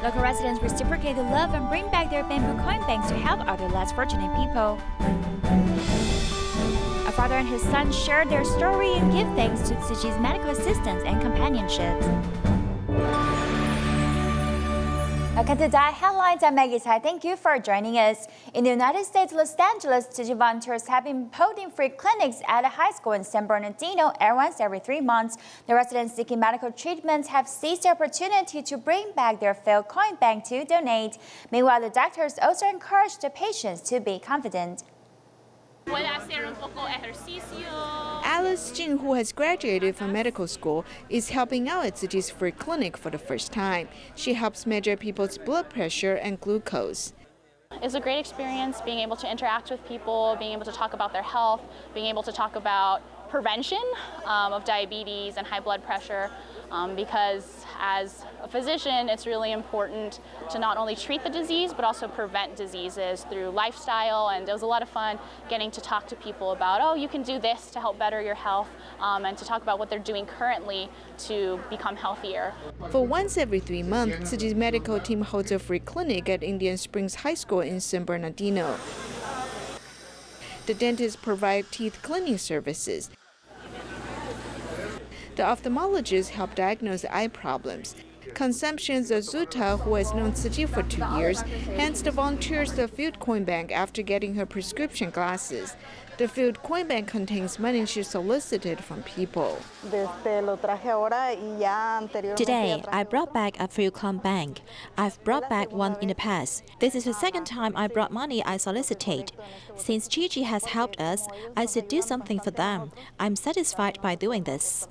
Local residents reciprocate the love and bring back their bamboo coin banks to help other less fortunate people. A father and his son shared their story and give thanks to Tzu Chi's medical assistance and companionship. Welcome to DaAi Headlines. I'm Maggie Tsai. Thank you for joining us. In the United States, Los Angeles, Tzu Chi volunteers have been holding free clinics at a high school in San Bernardino once every 3 months. The residents seeking medical treatments have seized the opportunity to bring back their failed coin bank to donate. Meanwhile, the doctors also encourage the patients to be confident. Alice Jing, who has graduated from medical school, is helping out at Tzu Chi's free clinic for the first time. She helps measure people's blood pressure and glucose. It's a great experience being able to interact with people, being able to talk about their health, being able to talk about prevention of diabetes and high blood pressure, because as a physician, it's really important to not only treat the disease, but also prevent diseases through lifestyle. And it was a lot of fun getting to talk to people about, oh, you can do this to help better your health, and to talk about what they're doing currently to become healthier. For once every 3 months, Tzu Chi's medical team holds a free clinic at Indian Springs High School in San Bernardino. The dentists provide teeth cleaning services. The ophthalmologists help diagnose eye problems. Consumption's Azuta, who has known Tzu Chi for 2 years, hands the volunteers the field coin bank after getting her prescription glasses. The field coin bank contains money she solicited from people. Today, I brought back a field coin bank. I've brought back one in the past. This is the second time I brought money I solicited. Since Tzu Chi has helped us, I should do something for them. I'm satisfied by doing this.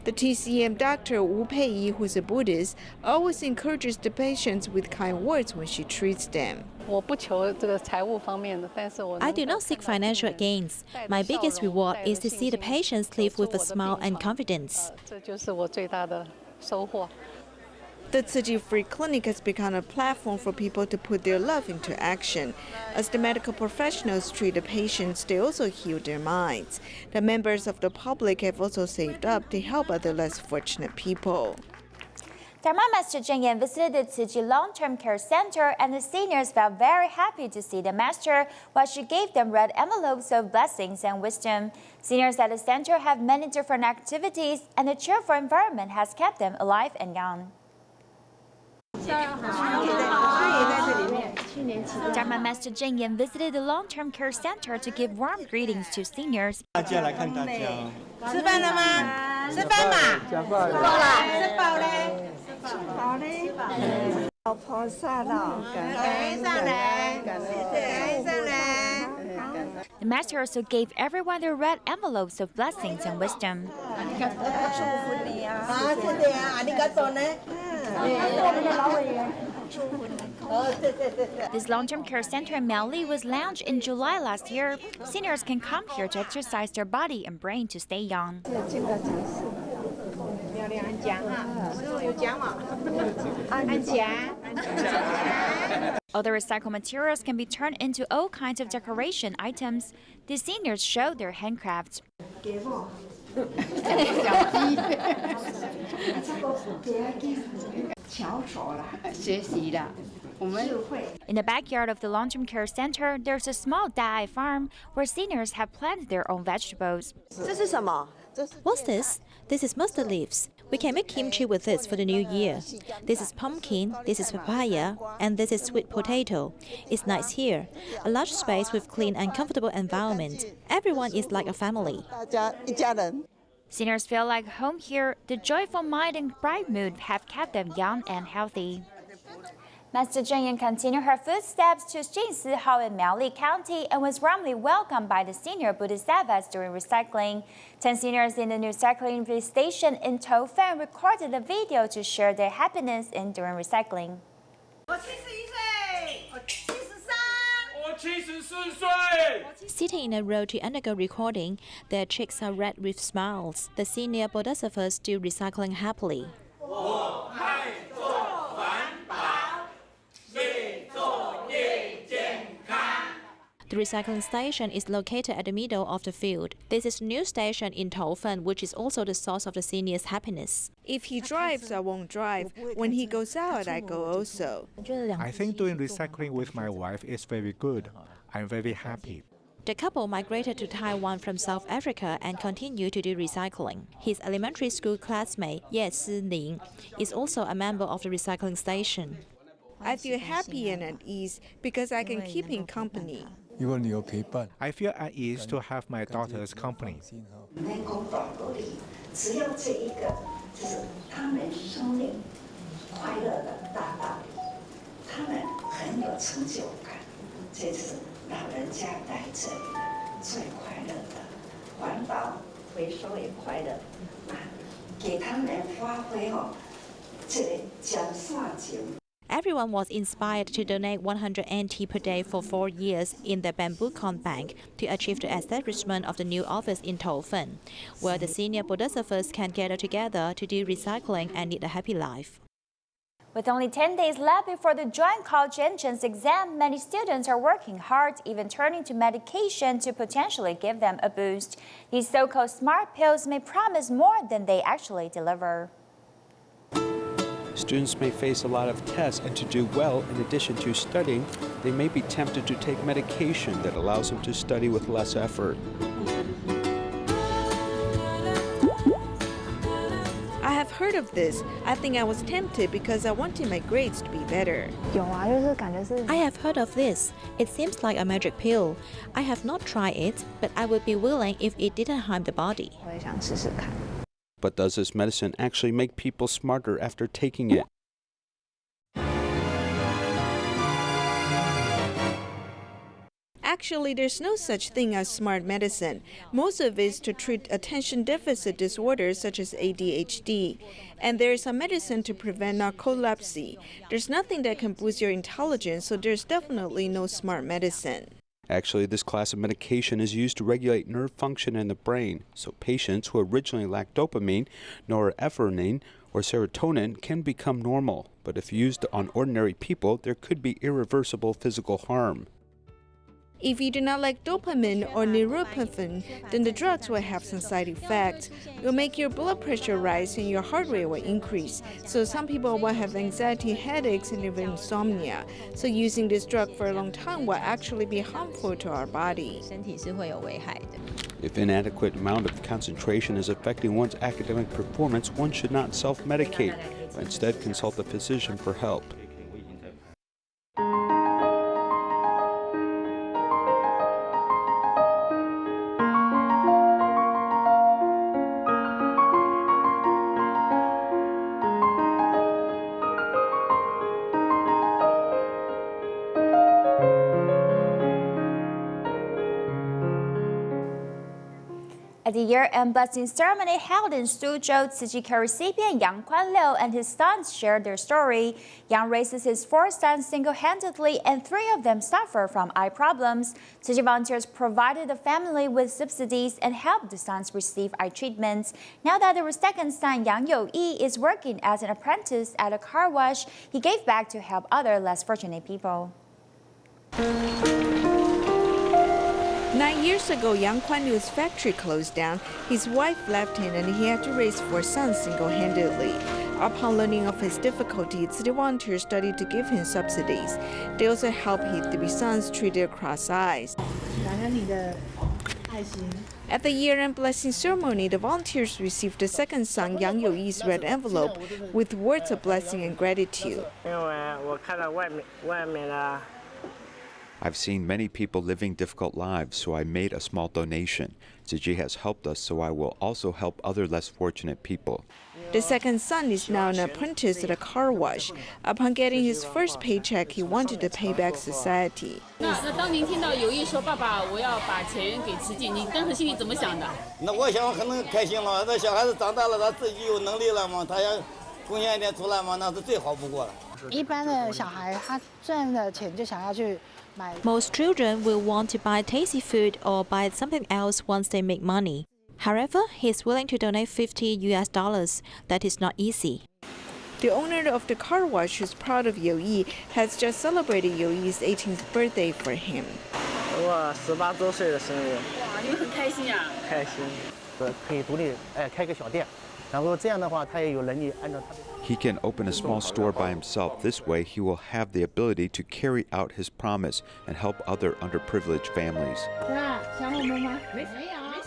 The TCM doctor Wu Peiyi, who's a Buddhist, always encourages the patients with kind words when she treats them. I do not seek financial gains. My biggest reward is to see the patients live with a smile and confidence. The Tzu Chi Free Clinic has become a platform for people to put their love into action. As the medical professionals treat the patients, they also heal their minds. The members of the public have also saved up to help other less fortunate people. Dharma Master Cheng Yen visited the Tzu Chi Long-Term Care Center, and the seniors felt very happy to see the master while she gave them red envelopes of blessings and wisdom. Seniors at the center have many different activities, and the cheerful environment has kept them alive and young. Dharma Master Cheng Yen visited the long-term care center to give warm greetings to seniors. The master also gave everyone their red envelopes of blessings and wisdom. This long-term care center in Miaoli was launched in July last year. Seniors can come here to exercise their body and brain to stay young. All the recycled materials can be turned into all kinds of decoration items. The seniors show their handcrafts. In the backyard of the long-term care center, there's a small DaAi farm where seniors have planted their own vegetables. What's this? This is mustard leaves. We can make kimchi with this for the new year. This is pumpkin, this is papaya, and this is sweet potato. It's nice here. A large space with clean and comfortable environment. Everyone is like a family. Seniors feel like home here. The joyful mind and bright mood have kept them young and healthy. Master Cheng Yen continued her footsteps to Jing Si Hall in Miaoli County and was warmly welcomed by the senior Bodhisattvas during recycling. 10 seniors in the new recycling station in Toufen recorded a video to share their happiness in during recycling. Sitting in a row to undergo recording, their cheeks are red with smiles. The senior Bodhisattvas do recycling happily. The recycling station is located at the middle of the field. This is a new station in Toufen, which is also the source of the seniors' happiness. If he drives, I won't drive. When he goes out, I go also. I think doing recycling with my wife is very good. I'm very happy. The couple migrated to Taiwan from South Africa and continue to do recycling. His elementary school classmate, Ye Si is also a member of the recycling station. I feel happy and at ease because I can keep him company. I feel at ease to have my daughter's company. Everyone was inspired to donate 100 NT per day for 4 years in the Bamboo Con Bank to achieve the establishment of the new office in Toufen, where the senior Bodhisattvas can gather together to do recycling and lead a happy life. With only 10 days left before the joint college entrance exam, many students are working hard, even turning to medication to potentially give them a boost. These so-called smart pills may promise more than they actually deliver. Students may face a lot of tests, and to do well, in addition to studying, they may be tempted to take medication that allows them to study with less effort. I have heard of this. I think I was tempted because I wanted my grades to be better. I have heard of this. It seems like a magic pill. I have not tried it, but I would be willing if it didn't harm the body. But does this medicine actually make people smarter after taking it? Actually, there's no such thing as smart medicine. Most of it is to treat attention deficit disorders such as ADHD. And there is a medicine to prevent narcolepsy. There's nothing that can boost your intelligence, so there's definitely no smart medicine. Actually, this class of medication is used to regulate nerve function in the brain, so patients who originally lacked dopamine, norepinephrine, or serotonin can become normal. But if used on ordinary people, there could be irreversible physical harm. If you do not like dopamine or neuropinephrine, then the drugs will have some side effects. It will make your blood pressure rise and your heart rate will increase. So some people will have anxiety, headaches, and even insomnia. So using this drug for a long time will actually be harmful to our body. If inadequate amount of concentration is affecting one's academic performance, one should not self-medicate, but instead consult a physician for help. At the year-end blessing ceremony held in Suzhou, Tzu Chi recipient Yang Kuan-liu and his sons shared their story. Yang raises his 4 sons single-handedly, and 3 of them suffer from eye problems. Tzu Chi volunteers provided the family with subsidies and helped the sons receive eye treatments. Now that the second son, Yang You-yi, is working as an apprentice at a car wash, he gave back to help other less fortunate people. 9 years ago, Yang Kuan-liu's factory closed down. His wife left him and he had to raise 4 sons single-handedly. Upon learning of his difficulty, Tzu volunteers started to give him subsidies. They also helped his 3 sons treat their crossed eyes. At the year-end blessing ceremony, the volunteers received the second son, Yang You-yi's red envelope with words of blessing and gratitude. I've seen many people living difficult lives, so I made a small donation. Tzu Chi has helped us, so I will also help other less fortunate people. The second son is now an apprentice at a car wash. Upon getting his first paycheck, he wanted to pay back society. Most children will want to buy tasty food or buy something else once they make money. However, he is willing to donate $50. That is not easy. The owner of the car wash, who's proud of You-yi, has just celebrated You-yi's 18th birthday for him. 我18周岁的生日。哇，你们很开心啊？开心，可以独立开个小店，然后这样的话，他也有能力按照他的。He can open a small store by himself. This way, he will have the ability to carry out his promise and help other underprivileged families.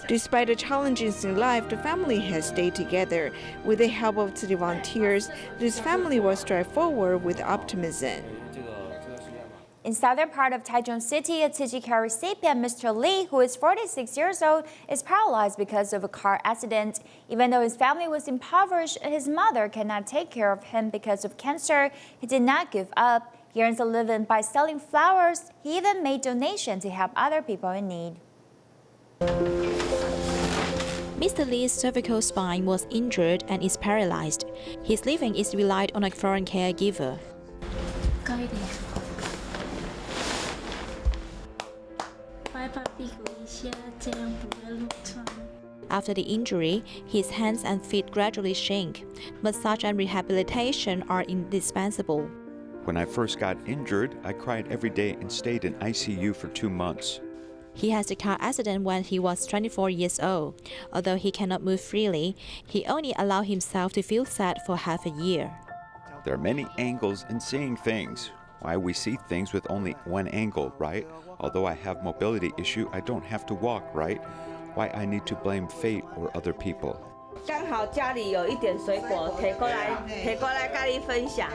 Despite the challenges in life, the family has stayed together. With the help of city volunteers, this family will strive forward with optimism. In southern part of Taichung City, a Tzu Chi recipient, Mr. Lee, who is 46 years old, is paralyzed because of a car accident. Even though his family was impoverished and his mother cannot take care of him because of cancer, he did not give up. He earns a living by selling flowers. He even made donations to help other people in need. Mr. Lee's cervical spine was injured and is paralyzed. His living is relied on a foreign caregiver. After the injury, his hands and feet gradually shrink. Massage and rehabilitation are indispensable. When I first got injured, I cried every day and stayed in ICU for 2 months. He has a car accident when he was 24 years old. Although he cannot move freely, he only allowed himself to feel sad for half a year. There are many angles in seeing things. Why we see things with only one angle, right? Although I have mobility issue, I don't have to walk, right? Why I need to blame fate or other people. 刚好家里有一点水果，提过来跟你分享。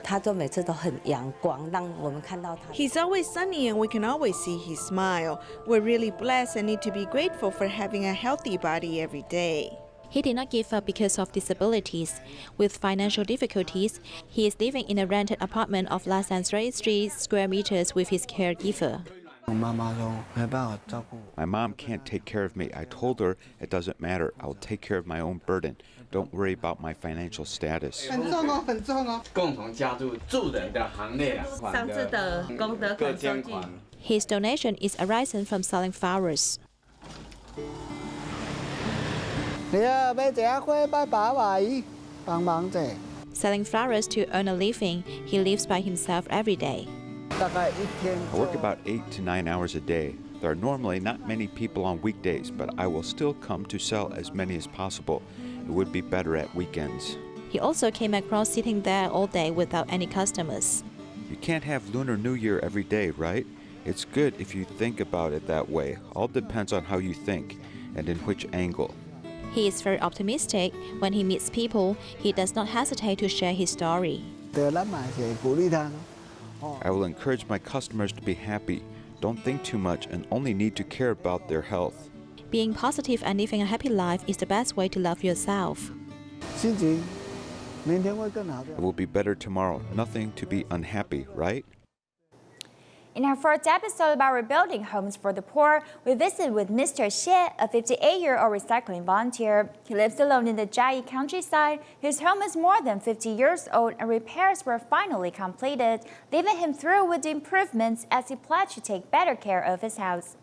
他都每次都很阳光，让我们看到他。He's always sunny and we can always see his smile. We're really blessed and need to be grateful for having a healthy body every day. He did not give up because of disabilities. With financial difficulties, he is living in a rented apartment of less than 33 square meters with his caregiver. My mom can't take care of me. I told her it doesn't matter. I'll take care of my own burden. Don't worry about my financial status. 很重哦，很重哦。共同加入助人的行列啊。上次的功德款收据。His donation is arisen from selling flowers. 你啊，要这样花拜把位，帮忙者。Selling flowers to earn a living, he lives by himself every day. I work about 8 to 9 hours a day. There are normally not many people on weekdays, but I will still come to sell as many as possible. It would be better at weekends. He also came across sitting there all day without any customers. You can't have Lunar New Year every day, right? It's good if you think about it that way. All depends on how you think and in which angle. He is very optimistic. When he meets people, he does not hesitate to share his story. I will encourage my customers to be happy. Don't think too much and only need to care about their health. Being positive and living a happy life is the best way to love yourself. It will be better tomorrow. Nothing to be unhappy, right? In our first episode about rebuilding homes for the poor, we visit with Mr. Xie, a 58-year-old recycling volunteer. He lives alone in the DaAi countryside. His home is more than 50 years old and repairs were finally completed, leaving him through with the improvements as he pledged to take better care of his house.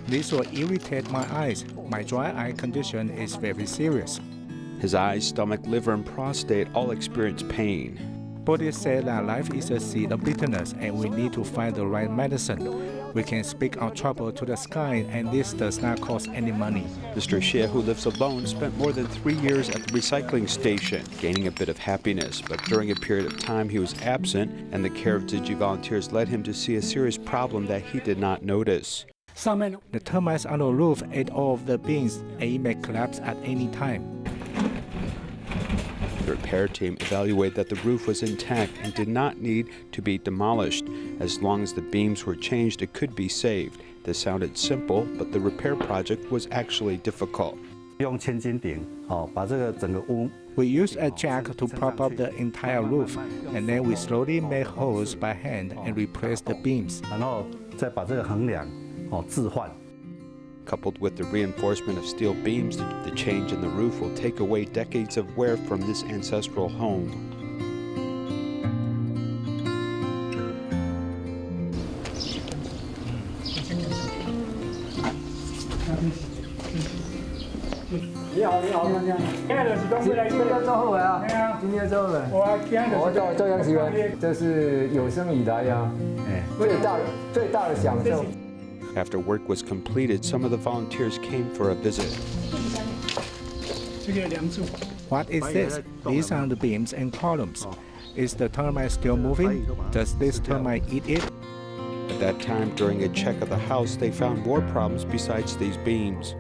This will irritate my eyes. My dry eye condition is very serious. His eyes, stomach, liver, and prostate all experience pain. Buddhists say that life is a seed of bitterness and we need to find the right medicine. We can speak our trouble to the sky and this does not cost any money. Mr. Xie, who lives alone, spent more than 3 years at the recycling station, gaining a bit of happiness. But during a period of time he was absent and the care of Tzu Chi volunteers led him to see a serious problem that he did not notice. The termites on the roof ate all of the beams and it may collapse at any time. The repair team evaluated that the roof was intact and did not need to be demolished. As long as the beams were changed, it could be saved. This sounded simple, but the repair project was actually difficult. We used a jack to prop up the entire roof, and then we slowly made holes by hand and replaced the beams. Coupled with the reinforcement of steel beams, the change in the roof will take away decades of wear from this ancestral home. 你好，你好，你好。今天就是讲未来今天做好的啊，今天做好的。我照样喜欢，这是有生以来呀，最大的享受。 After work was completed, some of the volunteers came for a visit. What is this? These are the beams and columns. Is the termite still moving? Does this termite eat it? At that time, during a check of the house, they found more problems besides these beams.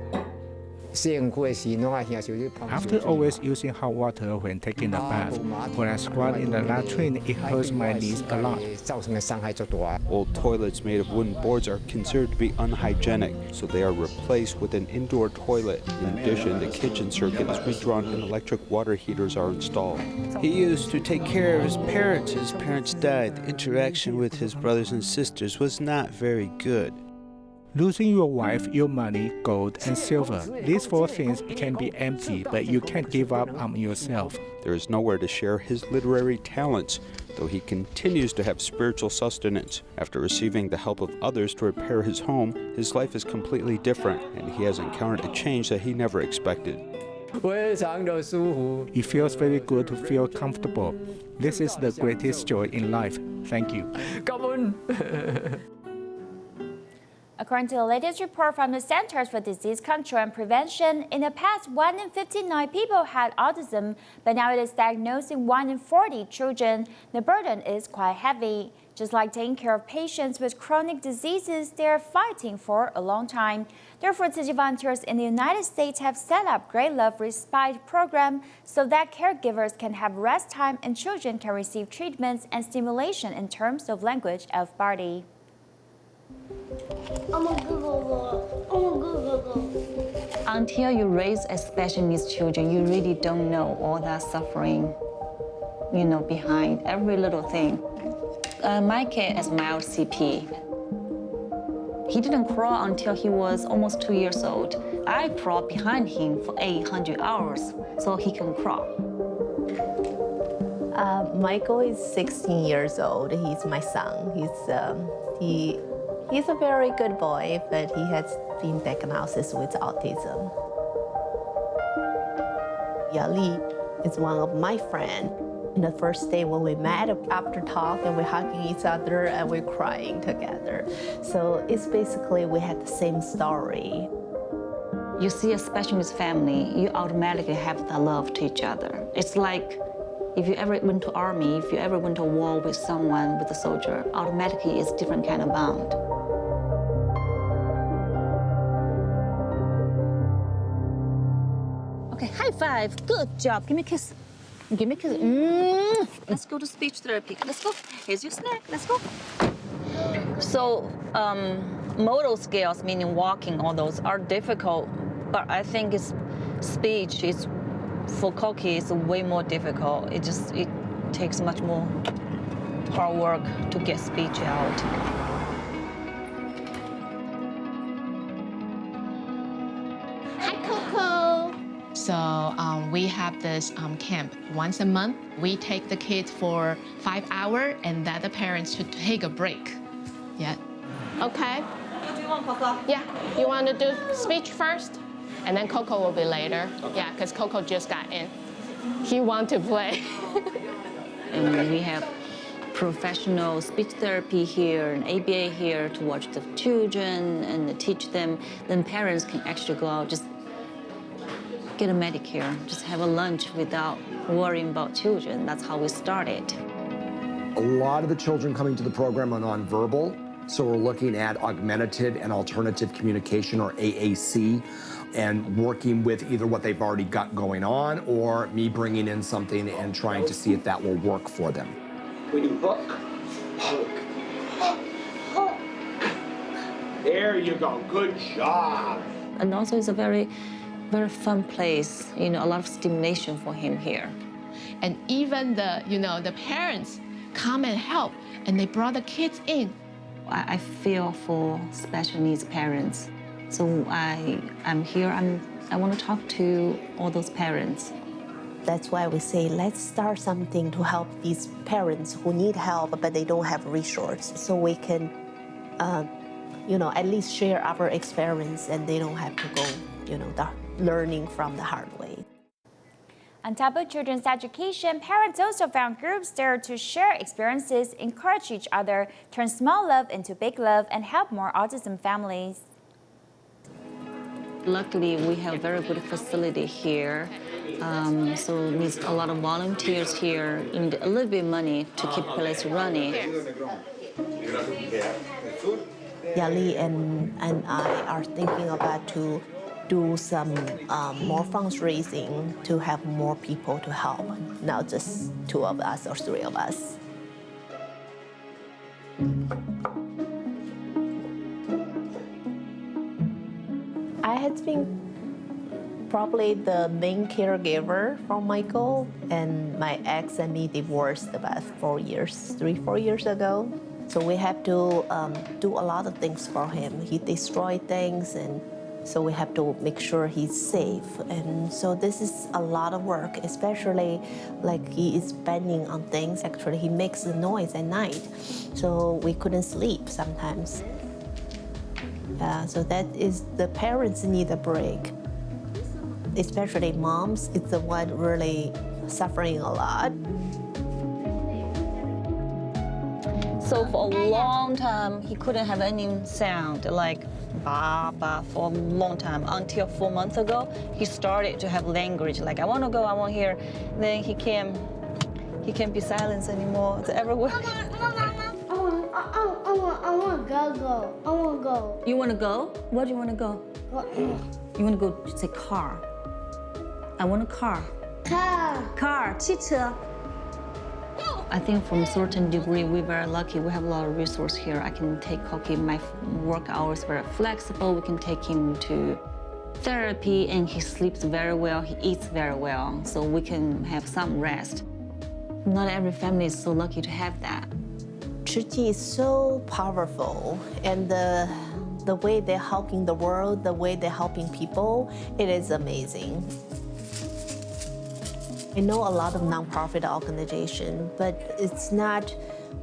After always using hot water when taking a bath, when I squat in the latrine, it hurts my knees a lot. Old toilets made of wooden boards are considered to be unhygienic, so they are replaced with an indoor toilet. In addition, the kitchen circuit is redrawn and electric water heaters are installed. He used to take care of his parents. His parents died. The interaction with his brothers and sisters was not very good. Losing your wife, your money, gold, and silver. These four things can be empty, but you can't give up on yourself. There is nowhere to share his literary talents, though he continues to have spiritual sustenance. After receiving the help of others to repair his home, his life is completely different, and he has encountered a change that he never expected. It feels very good to feel comfortable. This is the greatest joy in life. Thank you. According to the latest report from the Centers for Disease Control and Prevention, in the past, 1 in 59 people had autism, but now it is diagnosed in 1 in 40 children. The burden is quite heavy. Just like taking care of patients with chronic diseases, they are fighting for a long time. Therefore, Tzu Chi volunteers in the United States have set up Great Love Respite program so that caregivers can have rest time and children can receive treatments and stimulation in terms of language of body. Until you raise a special needs children, you really don't know all that suffering, behind every little thing. My kid has mild CP. He didn't crawl until he was almost 2 years old. I crawled behind him for 800 hours so he can crawl. Michael is 16 years old. He's my son. He's a very good boy, but he has been diagnosed with autism. Miaoli is one of my friends. The first day when we met, after talk, and we're hugging each other and we're crying together. So it's basically we had the same story. You see a special needs family, you automatically have that love to each other. It's like if you ever went to army, if you ever went to war with someone, with a soldier, automatically it's a different kind of bond. Okay, high five. Good job. Give me a kiss. Give me a kiss. Let's go to speech therapy. Let's go. Here's your snack. Let's go. So, modal skills, meaning walking, all those are difficult, but I think speech is, for Koki, it's way more difficult. It takes much more hard work to get speech out. So we have this camp once a month. We take the kids for 5 hours and let the parents to take a break. Yeah. Okay. What do you want, Coco? Yeah. You want to do speech first? And then Coco will be later. Okay. Yeah, because Coco just got in. He wants to play. And we have professional speech therapy here and ABA here to watch the children and teach them. Then parents can actually go out, just get a Medicare, just have a lunch without worrying about children. That's how we started. A lot of the children coming to the program are nonverbal, so we're looking at augmentative and alternative communication, or AAC, and working with either what they've already got going on or me bringing in something and trying to see if that will work for them. We do hook, hook, hook. There you go, good job. And also it's a very fun place, a lot of stimulation for him here. And even the parents come and help, and they brought the kids in. I feel for special needs parents. So I'm here, I want to talk to all those parents. That's why we say, let's start something to help these parents who need help, but they don't have resources. So we can at least share our experience, and they don't have to go, learning from the hard way. On top of children's education, parents also found groups there to share experiences, encourage each other, turn small love into big love, and help more autism families. Luckily, we have a very good facility here. So needs a lot of volunteers here. You need a little bit of money to keep the place running. Miaoli and I are thinking about to do some more fundraising to have more people to help, not just 2 of us or 3 of us. I had been probably the main caregiver for Michael, and my ex and me divorced about 4 years, 3-4 years ago. So we have to do a lot of things for him. He destroyed things, and so we have to make sure he's safe. And so this is a lot of work, especially like he is banging on things. Actually, he makes a noise at night, so we couldn't sleep sometimes. So that is, the parents need a break. Especially moms, it's the one really suffering a lot. So for a long time, he couldn't have any sound, like ba, ba, for a long time. Until 4 months ago, he started to have language, like I want to go, I want to hear. Then he can't be silenced anymore. It's everywhere. I want to go. I want to go. You want to go? Where do you want to go? You want to go to say car. I want a car. Car, 汽车. I think from a certain degree, we're very lucky. We have a lot of resources here. I can take Koki, my work hours very flexible. We can take him to therapy, and he sleeps very well. He eats very well, so we can have some rest. Not every family is so lucky to have that. Tzu Chi is so powerful, and the way they're helping the world, the way they're helping people, it is amazing. I know a lot of nonprofit organizations, but it's not,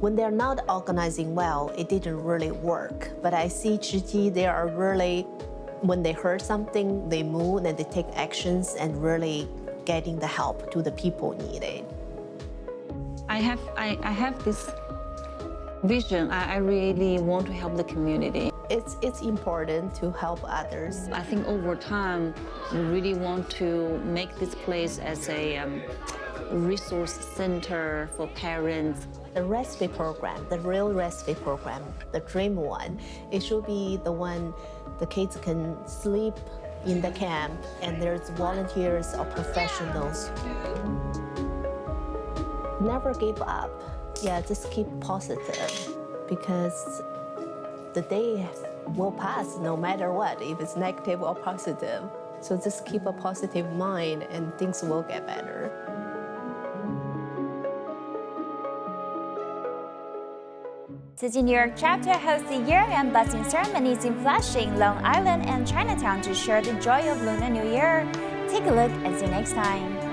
when they're not organizing well, it didn't really work. But I see Tzu Chi, they are really, when they heard something, they move and they take actions and really getting the help to the people needed. I have this vision. I really want to help the community. It's important to help others. I think over time, we really want to make this place as a resource center for parents. The recipe program, the real recipe program, the dream one, it should be the one the kids can sleep in the camp, and there's volunteers or professionals. Never give up. Yeah, just keep positive, because the day will pass no matter what, if it's negative or positive. So just keep a positive mind and things will get better. Tzu Chi New York chapter hosts the year-end blessing ceremonies in Flushing, Long Island, and Chinatown to share the joy of Lunar New Year. Take a look and see you next time.